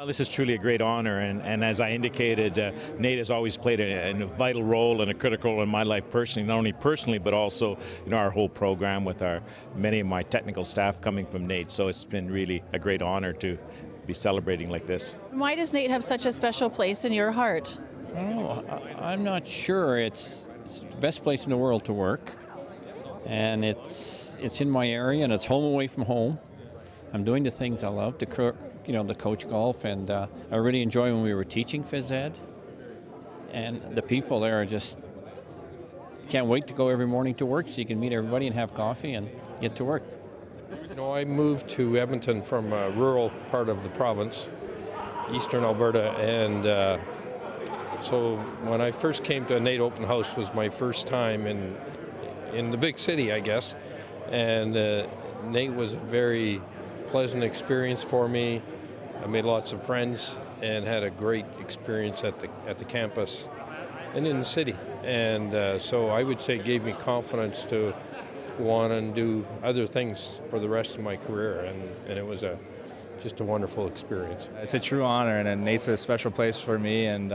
Well, this is truly a great honor, and as I indicated, NAIT has always played a vital role and a critical role in my life personally, not only personally, but also our whole program with many of my technical staff coming from NAIT. So it's been really a great honor to be celebrating like this. Why does NAIT have such a special place in your heart? Oh, I'm not sure. It's the best place in the world to work, and it's in my area, and it's home away from home. I'm doing the things I love, the coach golf, and I really enjoy when we were teaching phys ed. And the people there are just can't wait to go every morning to work so you can meet everybody and have coffee and get to work. I moved to Edmonton from a rural part of the province, eastern Alberta, and so when I first came to a NAIT open house was my first time in the big city, I guess, and NAIT was a very pleasant experience for me. I made lots of friends and had a great experience at the campus and in the city, and so I would say it gave me confidence to go on and do other things for the rest of my career, and it was just a wonderful experience. It's a true honor, and NAIT's a special place for me, and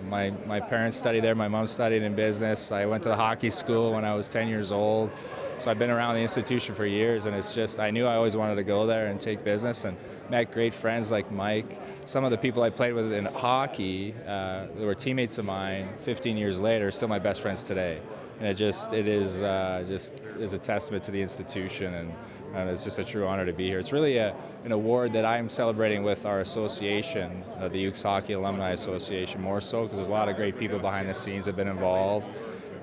my parents studied there. My mom studied in business. I went to the hockey school when I was 10 years old, so I've been around the institution for years, and it's just, I knew I always wanted to go there and take business, and met great friends like Mike. Some of the people I played with in hockey, they were teammates of mine 15 years later, still my best friends today. And it is a testament to the institution, and it's just a true honor to be here. It's really an award that I'm celebrating with our association, the Ukes Hockey Alumni Association, more so because there's a lot of great people behind the scenes that have been involved.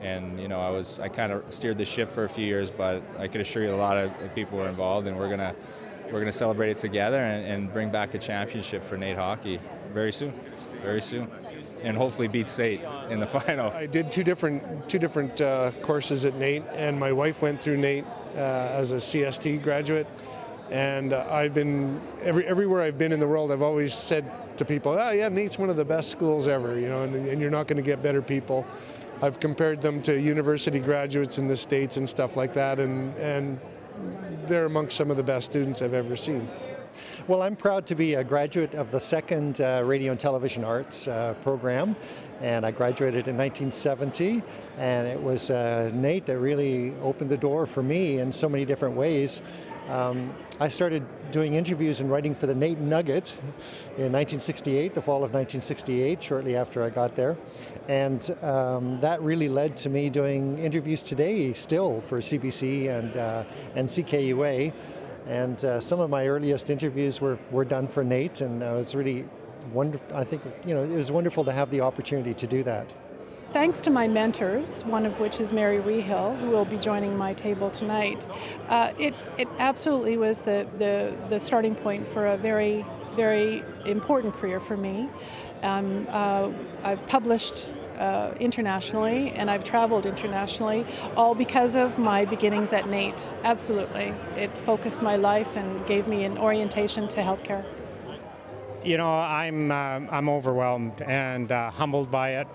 And I kind of steered the ship for a few years, but I can assure you a lot of people were involved, and we're gonna celebrate it together and bring back a championship for NAIT hockey very soon, and hopefully beat SAIT in the final. I did two different courses at NAIT, and my wife went through NAIT as a CST graduate. And I've been everywhere I've been in the world, I've always said to people, "Oh yeah, NAIT's one of the best schools ever," and you're not going to get better people. I've compared them to university graduates in the States and stuff like that, and they're amongst some of the best students I've ever seen. Well, I'm proud to be a graduate of the second Radio and Television Arts program, and I graduated in 1970, and it was NAIT that really opened the door for me in so many different ways. I started doing interviews and writing for the NAIT Nugget in 1968, the fall of 1968, shortly after I got there. And that really led to me doing interviews today still for CBC and CKUA. And some of my earliest interviews were done for NAIT, and it was really wonderful. I think it was wonderful to have the opportunity to do that. Thanks to my mentors, one of which is Mary Rehill, who will be joining my table tonight, it absolutely was the starting point for a very, very important career for me. I've published internationally, and I've traveled internationally, all because of my beginnings at NAIT. Absolutely. It focused my life and gave me an orientation to healthcare. I'm overwhelmed and humbled by it.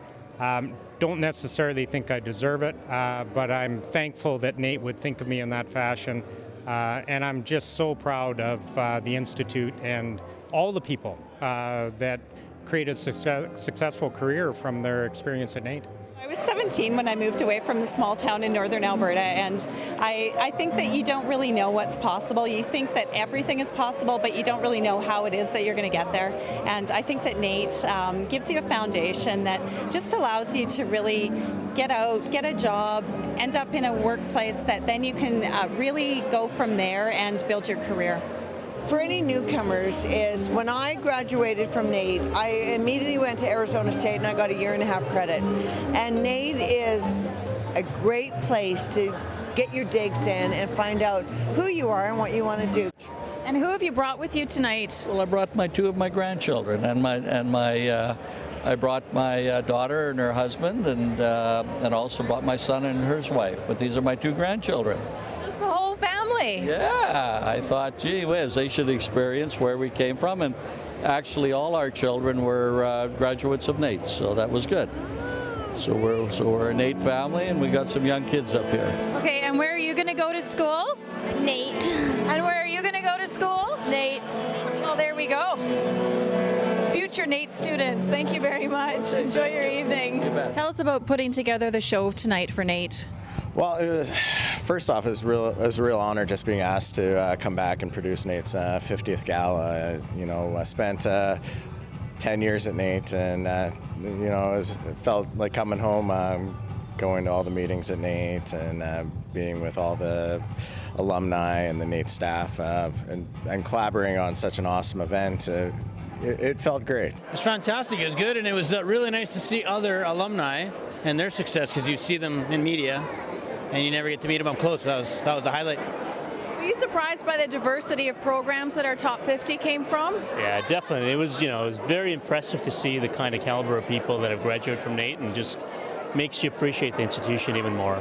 Don't necessarily think I deserve it, but I'm thankful that NAIT would think of me in that fashion. And I'm just so proud of the Institute and all the people that created a successful career from their experience at NAIT. I was 17 when I moved away from the small town in northern Alberta, and I think that you don't really know what's possible. You think that everything is possible, but you don't really know how it is that you're going to get there. And I think that NAIT gives you a foundation that just allows you to really get out, get a job, end up in a workplace that then you can really go from there and build your career. For any newcomers, is when I graduated from NAIT, I immediately went to Arizona State and I got a 1.5 year credit. And NAIT is a great place to get your digs in and find out who you are and what you want to do. And who have you brought with you tonight? Well, I brought two of my grandchildren, and I brought my daughter and her husband, and also brought my son and his wife. But these are my 2 grandchildren. It's the whole family. Yeah, I thought, gee whiz, they should experience where we came from, and actually all our children were graduates of NAIT, so that was good. So we're a NAIT family, and we got some young kids up here. Okay, and where are you going to go to school? NAIT. And where are you going to go to school? NAIT. Well, there we go. future NAIT students. Thank you very much. Enjoy your evening. Tell us about putting together the show tonight for NAIT. Well, first off, it was a real honor just being asked to come back and produce NAIT's 50th gala. I spent 10 years at NAIT, and it felt like coming home, going to all the meetings at NAIT and being with all the alumni and the NAIT staff and collaborating on such an awesome event. It felt great. It was fantastic. It was good, and it was really nice to see other alumni and their success, because you see them in media and you never get to meet them up close. That was a highlight. Were you surprised by the diversity of programs that our top 50 came from? Yeah, definitely. It was very impressive to see the kind of caliber of people that have graduated from NAIT, and just makes you appreciate the institution even more.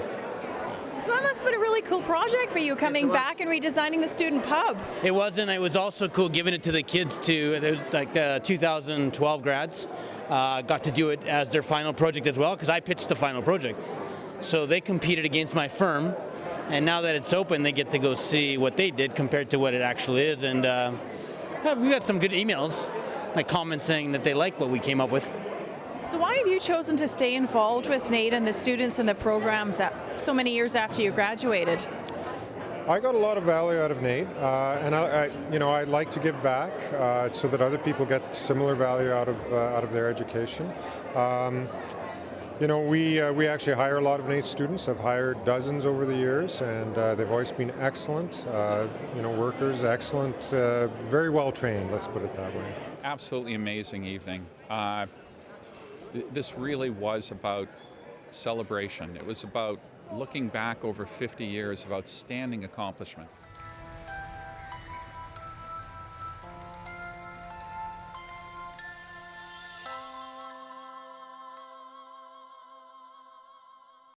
So that must have been a really cool project for you, coming back and redesigning the student pub. It was, and it was also cool giving it to the kids too. It was like the 2012 grads got to do it as their final project as well, because I pitched the final project. So they competed against my firm, and now that it's open, they get to go see what they did compared to what it actually is. And we got some good emails, like comments saying that they like what we came up with. So why have you chosen to stay involved with NAIT and the students and the programs so many years after you graduated? I got a lot of value out of NAIT, and I'd like to give back so that other people get similar value out of their education. We actually hire a lot of NAIT students. I've hired dozens over the years, and they've always been excellent. Workers, excellent, very well trained. Let's put it that way. Absolutely amazing evening. This really was about celebration. It was about looking back over 50 years of outstanding accomplishment.